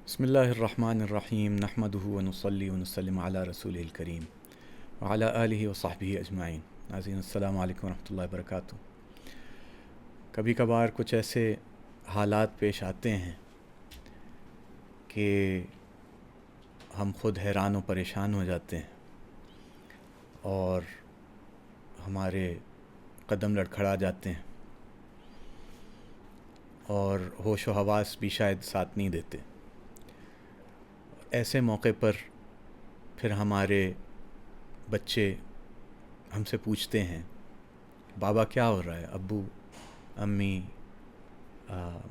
بسم اللہ الرحمن الرحیم نحمدہ ونصلی ونسلم علی رسول الکریم وعلی آلہ وصحبہ اجمعین۔ ناظرین السلام علیکم ورحمۃ اللہ وبرکاتہ۔ کبھی کبھار کچھ ایسے حالات پیش آتے ہیں کہ ہم خود حیران و پریشان ہو جاتے ہیں اور ہمارے قدم لڑکھڑا جاتے ہیں اور ہوش و حواس بھی شاید ساتھ نہیں دیتے۔ ایسے موقع پر پھر ہمارے بچے ہم سے پوچھتے ہیں بابا کیا ہو رہا ہے، ابو، امی،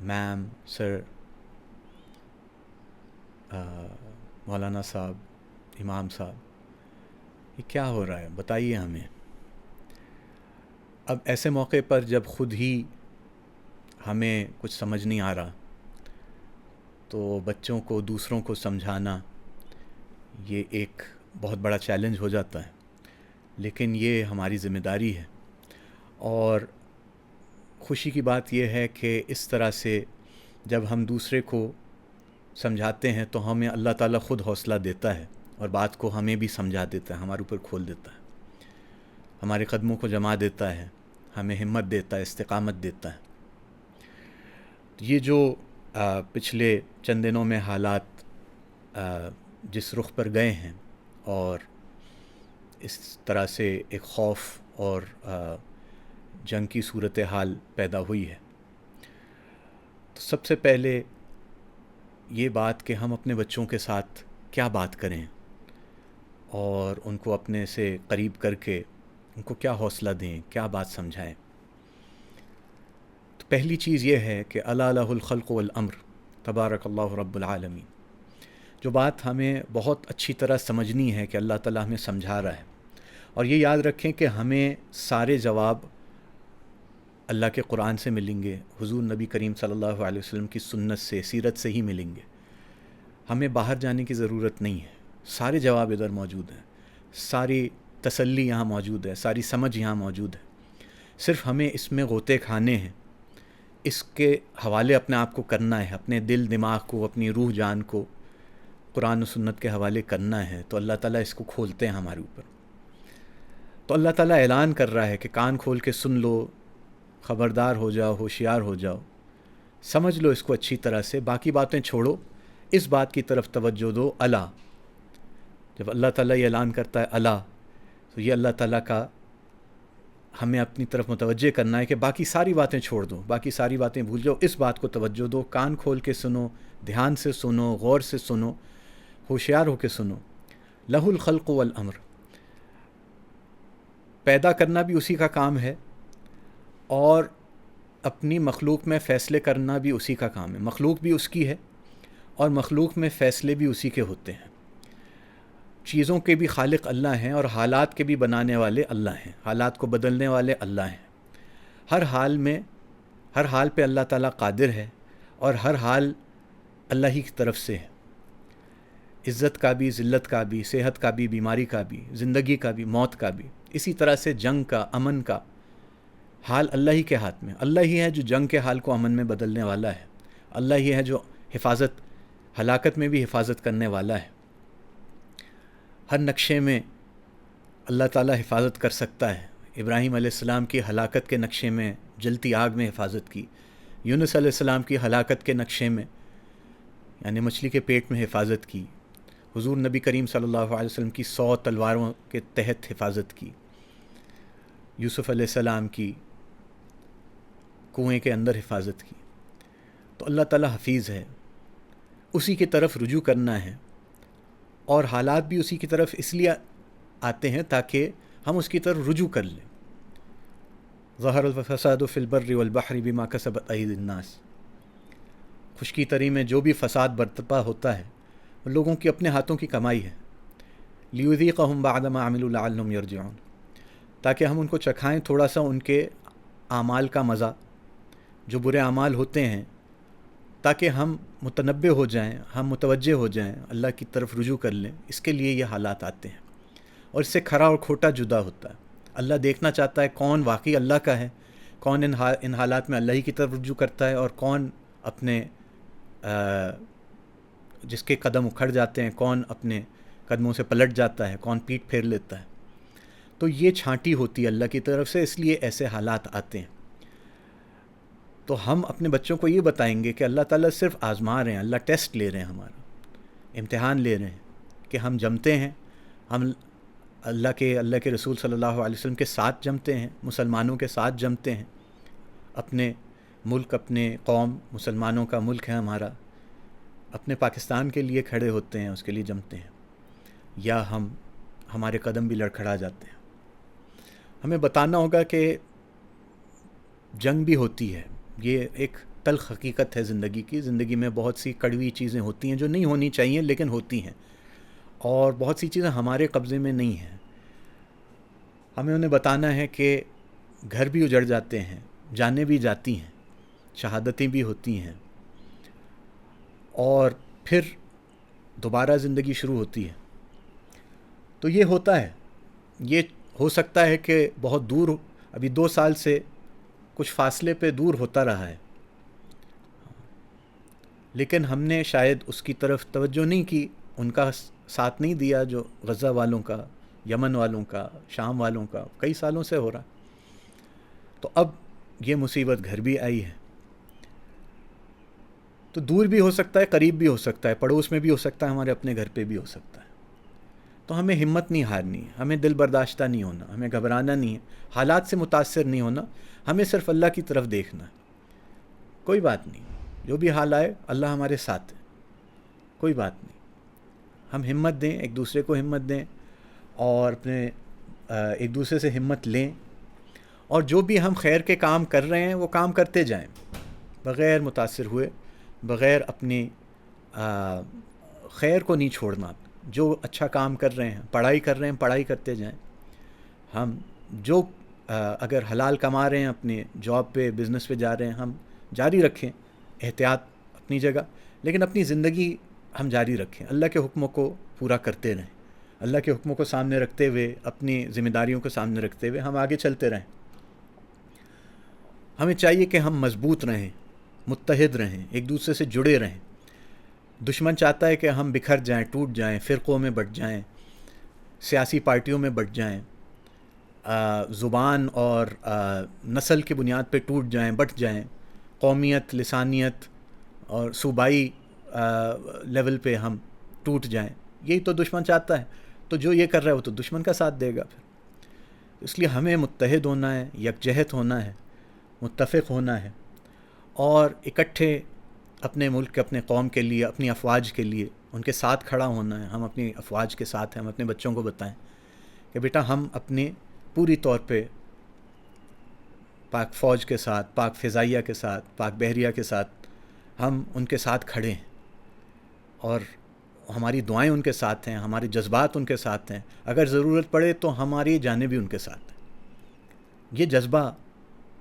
میم، سر، مولانا صاحب، امام صاحب، یہ کیا ہو رہا ہے، بتائیے ہمیں۔ اب ایسے موقع پر جب خود ہی ہمیں کچھ سمجھ نہیں آ رہا تو بچوں کو دوسروں کو سمجھانا یہ ایک بہت بڑا چیلنج ہو جاتا ہے، لیکن یہ ہماری ذمہ داری ہے۔ اور خوشی کی بات یہ ہے کہ اس طرح سے جب ہم دوسرے کو سمجھاتے ہیں تو ہمیں اللہ تعالیٰ خود حوصلہ دیتا ہے اور بات کو ہمیں بھی سمجھا دیتا ہے، ہمارے اوپر کھول دیتا ہے، ہمارے قدموں کو جما دیتا ہے، ہمیں ہمت دیتا ہے، استقامت دیتا ہے۔ یہ جو پچھلے چند دنوں میں حالات جس رخ پر گئے ہیں اور اس طرح سے ایک خوف اور جنگ کی صورتحال پیدا ہوئی ہے، تو سب سے پہلے یہ بات کہ ہم اپنے بچوں کے ساتھ کیا بات کریں اور ان کو اپنے سے قریب کر کے ان کو کیا حوصلہ دیں، کیا بات سمجھائیں۔ تو پہلی چیز یہ ہے کہ الا لہ الخلق والامر تبارک اللہ رب العالمین۔ جو بات ہمیں بہت اچھی طرح سمجھنی ہے کہ اللہ تعالیٰ ہمیں سمجھا رہا ہے، اور یہ یاد رکھیں کہ ہمیں سارے جواب اللہ کے قرآن سے ملیں گے، حضور نبی کریم صلی اللہ علیہ وسلم کی سنت سے، سیرت سے ہی ملیں گے۔ ہمیں باہر جانے کی ضرورت نہیں ہے، سارے جواب ادھر موجود ہیں، ساری تسلی یہاں موجود ہے، ساری سمجھ یہاں موجود ہے۔ صرف ہمیں اس میں غوطے کھانے ہیں، اس کے حوالے اپنے آپ کو کرنا ہے، اپنے دل دماغ کو، اپنی روح جان کو قرآن و سنت کے حوالے کرنا ہے، تو اللہ تعالیٰ اس کو کھولتے ہیں ہمارے اوپر۔ تو اللہ تعالیٰ اعلان کر رہا ہے کہ کان کھول کے سن لو، خبردار ہو جاؤ، ہوشیار ہو جاؤ، سمجھ لو اس کو اچھی طرح سے، باقی باتیں چھوڑو، اس بات کی طرف توجہ دو، اللہ۔ جب اللہ تعالیٰ یہ اعلان کرتا ہے اللہ، تو یہ اللہ تعالیٰ کا ہمیں اپنی طرف متوجہ کرنا ہے کہ باقی ساری باتیں چھوڑ دو، باقی ساری باتیں بھول جاؤ، اس بات کو توجہ دو، کان کھول کے سنو، دھیان سے سنو، غور سے سنو، ہوشیار ہو کے سنو۔ لہ الخلق والامر، پیدا کرنا بھی اسی کا کام ہے اور اپنی مخلوق میں فیصلے کرنا بھی اسی کا کام ہے۔ مخلوق بھی اس کی ہے اور مخلوق میں فیصلے بھی اسی کے ہوتے ہیں۔ چیزوں کے بھی خالق اللہ ہیں اور حالات کے بھی بنانے والے اللہ ہیں، حالات کو بدلنے والے اللہ ہیں۔ ہر حال میں، ہر حال پہ اللہ تعالیٰ قادر ہے اور ہر حال اللہ ہی کی طرف سے ہے۔ عزت کا بھی، ذلت کا بھی، صحت کا بھی، بیماری کا بھی، زندگی کا بھی، موت کا بھی، اسی طرح سے جنگ کا، امن کا حال اللہ ہی کے ہاتھ میں۔ اللہ ہی ہے جو جنگ کے حال کو امن میں بدلنے والا ہے، اللہ ہی ہے جو حفاظت، ہلاکت میں بھی حفاظت کرنے والا ہے۔ ہر نقشے میں اللہ تعالیٰ حفاظت کر سکتا ہے۔ ابراہیم علیہ السلام کی ہلاکت کے نقشے میں جلتی آگ میں حفاظت کی، یونس علیہ السلام کی ہلاکت کے نقشے میں یعنی مچھلی کے پیٹ میں حفاظت کی، حضور نبی کریم صلی اللہ علیہ وسلم کی 100 تلواروں کے تحت حفاظت کی، یوسف علیہ السلام کی کنویں کے اندر حفاظت کی۔ تو اللہ تعالیٰ حفیظ ہے، اسی کی طرف رجوع کرنا ہے، اور حالات بھی اسی کی طرف اس لیے آتے ہیں تاکہ ہم اس کی طرف رجوع کر لیں۔ ظہر الفساد فی البر والبحر بما کسبت ایدی الناس، خشکی تری میں جو بھی فساد برپا ہوتا ہے وہ لوگوں کی اپنے ہاتھوں کی کمائی ہے۔ لیذیقہم بعد ما عملوا لعلہم یرجعون، تاکہ ہم ان کو چکھائیں تھوڑا سا ان کے اعمال کا مزہ، جو برے اعمال ہوتے ہیں، تاکہ ہم متنبہ ہو جائیں، ہم متوجہ ہو جائیں، اللہ کی طرف رجوع کر لیں۔ اس کے لیے یہ حالات آتے ہیں، اور اس سے کھرا اور کھوٹا جدا ہوتا ہے۔ اللہ دیکھنا چاہتا ہے کون واقعی اللہ کا ہے، کون ان حالات میں اللہ ہی کی طرف رجوع کرتا ہے، اور کون اپنے جس کے قدم اکھڑ جاتے ہیں، کون اپنے قدموں سے پلٹ جاتا ہے، کون پیٹھ پھیر لیتا ہے. تو یہ چھانٹی ہوتی ہے اللہ کی طرف سے، اس لیے ایسے حالات آتے ہیں. تو ہم اپنے بچوں کو یہ بتائیں گے کہ اللہ تعالیٰ صرف آزما رہے ہیں، اللہ ٹیسٹ لے رہے ہیں، ہمارا امتحان لے رہے ہیں کہ ہم جمتے ہیں، ہم اللہ کے رسول صلی اللہ علیہ وسلم کے ساتھ جمتے ہیں، مسلمانوں کے ساتھ جمتے ہیں، اپنے ملک، اپنے قوم، مسلمانوں کا ملک ہے ہمارا، اپنے پاکستان کے لیے کھڑے ہوتے ہیں، اس کے لیے جمتے ہیں، یا ہمارے قدم بھی لڑکھڑا جاتے ہیں. ہمیں بتانا ہوگا کہ جنگ بھی ہوتی ہے، یہ ایک تلخ حقیقت ہے زندگی کی. زندگی میں بہت سی کڑوی چیزیں ہوتی ہیں جو نہیں ہونی چاہیے لیکن ہوتی ہیں، اور بہت سی چیزیں ہمارے قبضے میں نہیں ہیں. ہمیں انہیں بتانا ہے کہ گھر بھی اجڑ جاتے ہیں، جانیں بھی جاتی ہیں، شہادتیں بھی ہوتی ہیں، اور پھر دوبارہ زندگی شروع ہوتی ہے. تو یہ ہوتا ہے. یہ ہو سکتا ہے کہ بہت دور، ابھی 2 سال سے کچھ فاصلے پہ دور ہوتا رہا ہے، لیکن ہم نے شاید اس کی طرف توجہ نہیں کی، ان کا ساتھ نہیں دیا جو غزہ والوں کا، یمن والوں کا، شام والوں کا کئی سالوں سے ہو رہا. تو اب یہ مصیبت گھر بھی آئی ہے. تو دور بھی ہو سکتا ہے، قریب بھی ہو سکتا ہے، پڑوس میں بھی ہو سکتا ہے، ہمارے اپنے گھر پہ بھی ہو سکتا ہے. تو ہمیں ہمت نہیں ہارنی ہے، ہمیں دل برداشتہ نہیں ہونا، ہمیں گھبرانا نہیں ہے، حالات سے متاثر نہیں ہونا، ہمیں صرف اللہ کی طرف دیکھنا ہے. کوئی بات نہیں، جو بھی حال آئے اللہ ہمارے ساتھ ہے، کوئی بات نہیں. ہم ہمت دیں، ایک دوسرے کو ہمت دیں، اور اپنے ایک دوسرے سے ہمت لیں، اور جو بھی ہم خیر کے کام کر رہے ہیں وہ کام کرتے جائیں، بغیر متاثر ہوئے، بغیر اپنی خیر کو نہیں چھوڑنا. جو اچھا کام کر رہے ہیں، پڑھائی کر رہے ہیں، پڑھائی کرتے جائیں. ہم جو اگر حلال کما رہے ہیں، اپنے جاب پہ، بزنس پہ جا رہے ہیں، ہم جاری رکھیں، احتیاط اپنی جگہ، لیکن اپنی زندگی ہم جاری رکھیں، اللہ کے حکموں کو پورا کرتے رہیں، اللہ کے حکموں کو سامنے رکھتے ہوئے، اپنی ذمہ داریوں کو سامنے رکھتے ہوئے ہم آگے چلتے رہیں. ہمیں چاہیے کہ ہم مضبوط رہیں، متحد رہیں، ایک دوسرے سے جڑے رہیں. دشمن چاہتا ہے کہ ہم بکھر جائیں، ٹوٹ جائیں، فرقوں میں بٹ جائیں، سیاسی پارٹیوں میں بٹ جائیں، زبان اور نسل کی بنیاد پہ ٹوٹ جائیں، بٹ جائیں، قومیت، لسانیت اور صوبائی لیول پہ ہم ٹوٹ جائیں. یہی تو دشمن چاہتا ہے. تو جو یہ کر رہا ہے وہ تو دشمن کا ساتھ دے گا پھر. اس لیے ہمیں متحد ہونا ہے، یکجہت ہونا ہے، متفق ہونا ہے، اور اکٹھے اپنے ملک، اپنے قوم کے لیے، اپنی افواج کے لیے ان کے ساتھ کھڑا ہونا ہے. ہم اپنی افواج کے ساتھ ہیں. ہم اپنے بچوں کو بتائیں کہ بیٹا ہم اپنے پوری طور پہ پاک فوج کے ساتھ، پاک فضائیہ کے ساتھ، پاک بحریہ کے ساتھ، ہم ان کے ساتھ کھڑے ہیں، اور ہماری دعائیں ان کے ساتھ ہیں، ہمارے جذبات ان کے ساتھ ہیں. اگر ضرورت پڑے تو ہماری جانیں بھی ان کے ساتھ ہیں. یہ جذبہ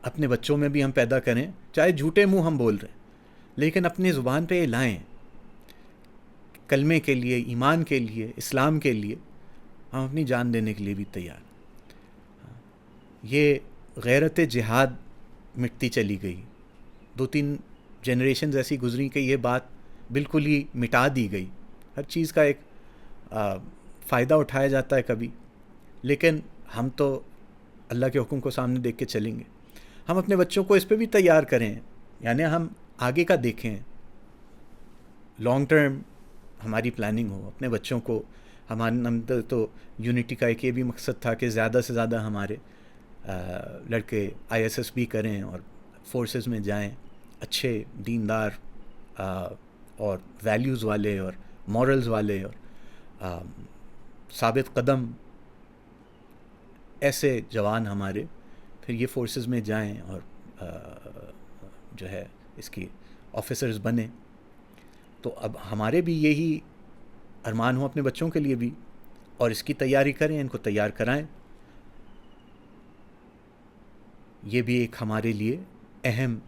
اپنے بچوں میں بھی ہم پیدا کریں، چاہے جھوٹے منہ ہم بول رہے ہیں، لیکن اپنی زبان پہ یہ لائیں. کلمے کے لیے، ایمان کے لیے، اسلام کے لیے ہم اپنی جان دینے کے لیے بھی تیار. یہ غیرت جہاد مٹتی چلی گئی. 2-3 جنریشنز ایسی گزری کہ یہ بات بالکل ہی مٹا دی گئی. ہر چیز کا ایک فائدہ اٹھایا جاتا ہے کبھی، لیکن ہم تو اللہ کے حکم کو سامنے دیکھ کے چلیں گے. ہم اپنے بچوں کو اس پہ بھی تیار کریں، یعنی ہم آگے کا دیکھیں، لانگ ٹرم ہماری پلاننگ ہو. اپنے بچوں کو ہمارے اندر تو یونٹی کا ایک یہ بھی مقصد تھا کہ زیادہ سے زیادہ ہمارے لڑکے ISS بھی کریں اور فورسز میں جائیں، اچھے دیندار اور ویلیوز والے اور مورلز والے اور ثابت قدم ایسے جوان ہمارے پھر یہ فورسز میں جائیں اور جو ہے اس کی آفیسرز بنیں. تو اب ہمارے بھی یہی ارمان ہو اپنے بچوں کے لیے بھی، اور اس کی تیاری کریں، ان کو تیار کرائیں. یہ بھی ایک ہمارے لیے اہم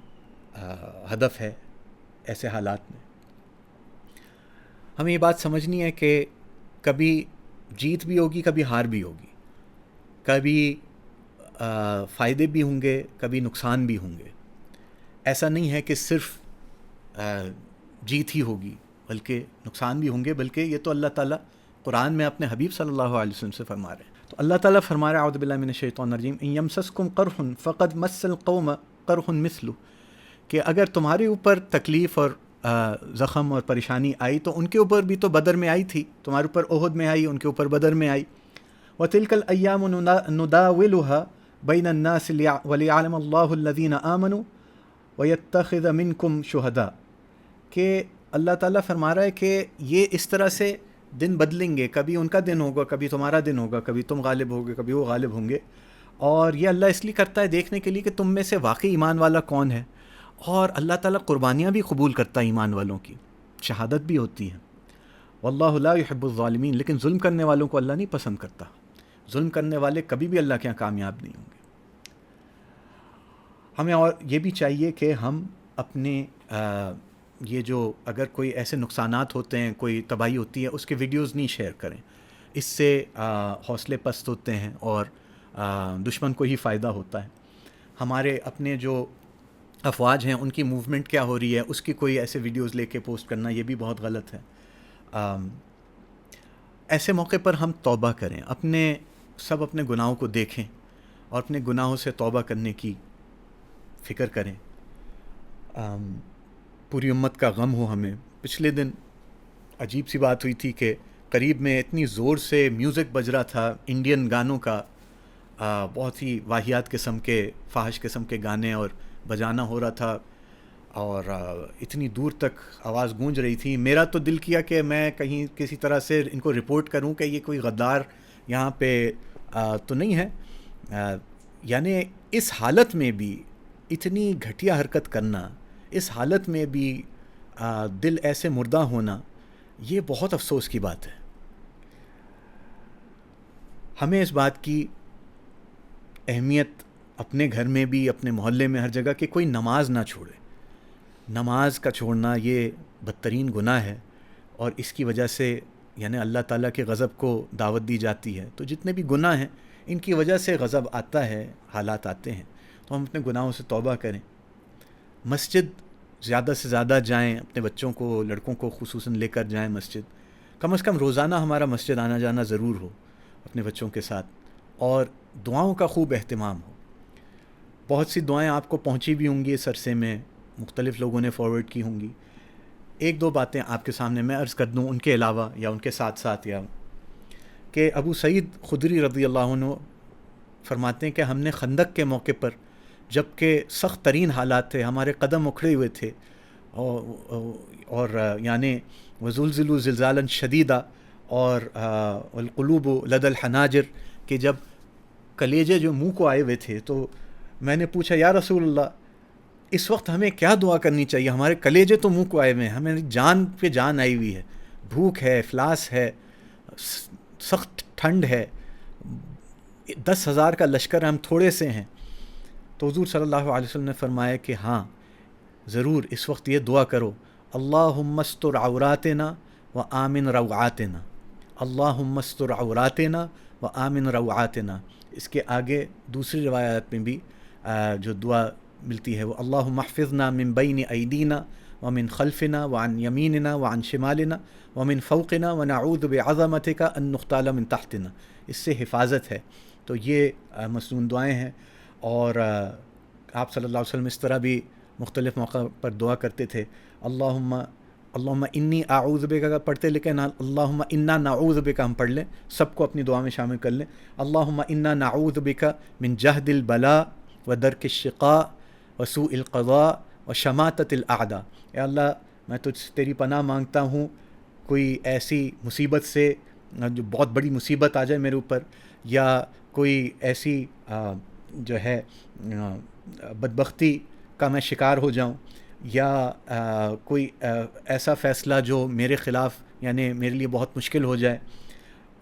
ہدف ہے. ایسے حالات میں ہمیں یہ بات سمجھنی ہے کہ کبھی جیت بھی ہوگی، کبھی ہار بھی ہوگی، کبھی فائدے بھی ہوں گے، کبھی نقصان بھی ہوں گے. ایسا نہیں ہے کہ صرف جیت ہی ہوگی بلکہ نقصان بھی ہوں گے، بلکہ یہ تو اللہ تعالیٰ قرآن میں اپنے حبیب صلی اللہ علیہ وسلم سے فرما رہے ہیں۔ تو اللہ تعالیٰ فرما رہے ہیں اعوذ باللہ من الشیطان الرجیم ان یمسسکم قرح فقد مس القوم قرح مثلہ، کہ اگر تمہارے اوپر تکلیف اور زخم اور پریشانی آئی تو ان کے اوپر بھی تو بدر میں آئی تھی، تمہارے اوپر احد میں آئی، ان کے اوپر بدر میں آئی۔ وَتِلْكَ الْأَيَّامُ نُدَاوِلُهَا بَيْنَ النَّاسِ وَلِيَعْلَمَ اللَّهُ الَّذِينَ آمَنُوا وَيَتَّخِذَ مِنْكُمْ شُهَدَاءَ، کہ اللہ تعالیٰ فرما رہا ہے کہ یہ اس طرح سے دن بدلیں گے، کبھی ان کا دن ہوگا، کبھی تمہارا دن ہوگا، کبھی تم غالب ہوگے، کبھی وہ غالب ہوں گے، اور یہ اللہ اس لیے کرتا ہے دیکھنے کے لیے کہ تم میں سے واقعی ایمان والا کون ہے۔ اور اللہ تعالیٰ قربانیاں بھی قبول کرتا ہے ایمان والوں کی، شہادت بھی ہوتی ہے۔ واللہ لا يحب الظالمین، لیکن ظلم کرنے والوں کو اللہ نہیں پسند کرتا، ظلم کرنے والے کبھی بھی اللہ کے یہاں کامیاب نہیں ہوں گے۔ ہمیں اور یہ بھی چاہیے کہ ہم اپنے یہ جو اگر کوئی ایسے نقصانات ہوتے ہیں، کوئی تباہی ہوتی ہے، اس کے ویڈیوز نہیں شیئر کریں، اس سے حوصلے پست ہوتے ہیں اور دشمن کو ہی فائدہ ہوتا ہے۔ ہمارے اپنے جو افواج ہیں ان کی موومنٹ کیا ہو رہی ہے، اس کی کوئی ایسے ویڈیوز لے کے پوسٹ کرنا یہ بھی بہت غلط ہے۔ ایسے موقع پر ہم توبہ کریں، اپنے گناہوں کو دیکھیں اور اپنے گناہوں سے توبہ کرنے کی فکر کریں۔ پوری امت کا غم ہو ہمیں۔ پچھلے دن عجیب سی بات ہوئی تھی کہ قریب میں اتنی زور سے میوزک بج رہا تھا انڈین گانوں کا، بہت ہی واہیات قسم کے، فاحش قسم کے گانے اور بجانا ہو رہا تھا، اور اتنی دور تک آواز گونج رہی تھی۔ میرا تو دل کیا کہ میں کہیں کسی طرح سے ان کو رپورٹ کروں کہ یہ کوئی غدار یہاں پہ تو نہیں ہے۔ یعنی اس حالت میں بھی اتنی گھٹیا حرکت کرنا، اس حالت میں بھی دل ایسے مردہ ہونا، یہ بہت افسوس کی بات ہے۔ ہمیں اس بات کی اہمیت اپنے گھر میں بھی، اپنے محلے میں، ہر جگہ کہ کوئی نماز نہ چھوڑے۔ نماز کا چھوڑنا یہ بدترین گناہ ہے، اور اس کی وجہ سے یعنی اللہ تعالیٰ کے غضب کو دعوت دی جاتی ہے۔ تو جتنے بھی گناہ ہیں ان کی وجہ سے غضب آتا ہے، حالات آتے ہیں، تو ہم اپنے گناہوں سے توبہ کریں۔ مسجد زیادہ سے زیادہ جائیں، اپنے بچوں کو، لڑکوں کو خصوصاً لے کر جائیں مسجد، کم از کم روزانہ ہمارا مسجد آنا جانا ضرور ہو اپنے بچوں کے ساتھ، اور دعاؤں کا خوب اہتمام ہو۔ بہت سی دعائیں آپ کو پہنچی بھی ہوں گی اس عرصے میں، مختلف لوگوں نے فارورڈ کی ہوں گی۔ ایک دو باتیں آپ کے سامنے میں عرض کر دوں ان کے علاوہ یا ان کے ساتھ ساتھ، یا کہ ابو سعید خدری رضی اللہ عنہ فرماتے ہیں کہ ہم نے خندق کے موقع پر، جب کہ سخت ترین حالات تھے، ہمارے قدم اکھڑے ہوئے تھے، اور یعنی وزلزلوا زلزالا شدیدا، اور القلوب لدى الحناجر، کہ جب کلیجے جو منہ کو آئے ہوئے تھے، تو میں نے پوچھا یا رسول اللہ اس وقت ہمیں کیا دعا کرنی چاہیے؟ ہمارے کلیجے تو منہ کو آئے ہوئے ہیں، ہمیں جان پہ جان آئی ہوئی ہے، بھوک ہے، افلاس ہے، سخت ٹھنڈ ہے، 10,000 کا لشکر، ہم تھوڑے سے ہیں۔ تو حضور صلی اللہ علیہ وسلم نے فرمایا کہ ہاں ضرور اس وقت یہ دعا کرو، اللہم استر عوراتنا و آمن روعاتنا، اللہم استر عوراتنا و آمن روعاتنا۔ اس کے آگے دوسری روایات میں بھی جو دعا ملتی ہے وہ اللہم احفظنا من بین ایدینا ومن خلفنا وعن یمیننا وعن شمالنا ومن فوقنا ونعوذ بعظمتک ان نغتال من تحتنا۔ اس سے حفاظت ہے۔ تو یہ مسنون دعائیں ہیں، اور آپ صلی اللہ علیہ وسلم اس طرح بھی مختلف موقع پر دعا کرتے تھے، اللہم انی اعوذ بک کا پڑھتے، لیکن اللہم انا نعوذ بک ہم پڑھ لیں، سب کو اپنی دعا میں شامل کر لیں۔ اللہم انا نعوذ بک من جہد البلاء و درک الشقاء و سوء القضاء و شماتت الاعداء۔ اے اللہ میں تجھ سے تیری پناہ مانگتا ہوں کوئی ایسی مصیبت سے جو بہت بڑی مصیبت آ جائے میرے اوپر، یا کوئی ایسی جو ہے بدبختی کا میں شکار ہو جاؤں، یا کوئی ایسا فیصلہ جو میرے خلاف یعنی میرے لیے بہت مشکل ہو جائے،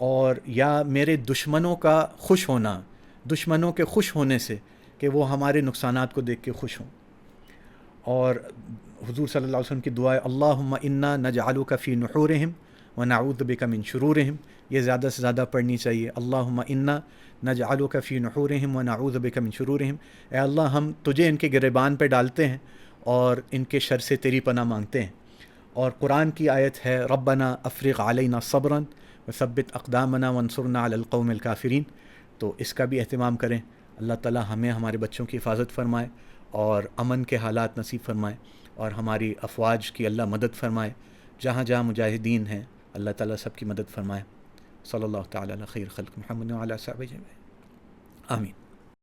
اور یا میرے دشمنوں کا خوش ہونا، دشمنوں کے خوش ہونے سے کہ وہ ہمارے نقصانات کو دیکھ کے خوش ہوں۔ اور حضور صلی اللہ علیہ وسلم کی دعا ہے اللہم انا نجعلک فی نحورہم ونعوذ بک من شرورہم، یہ زیادہ سے زیادہ پڑھنی چاہیے۔ اللہم انا نجعلک فی نحورہم ونعوذ بک من شرورہم، اے اللہ ہم تجھے ان کے گریبان پہ ڈالتے ہیں اور ان کے شر سے تیری پناہ مانگتے ہیں۔ اور قرآن کی آیت ہے ربنا افرغ علینا صبرا وثبت اقدامنا وانصرنا علی القوم الکافرین، تو اس کا بھی اہتمام کریں۔ اللہ تعالی ہمیں ہمارے بچوں کی حفاظت فرمائے اور امن کے حالات نصیب فرمائے، اور ہماری افواج کی اللہ مدد فرمائے، جہاں جہاں مجاہدین ہیں اللہ تعالیٰ سب کی مدد فرمائے۔ صلی اللہ تعالیٰ علی خیر خلق محمد وعلی آلہ وصحبہ اجمعین، آمین۔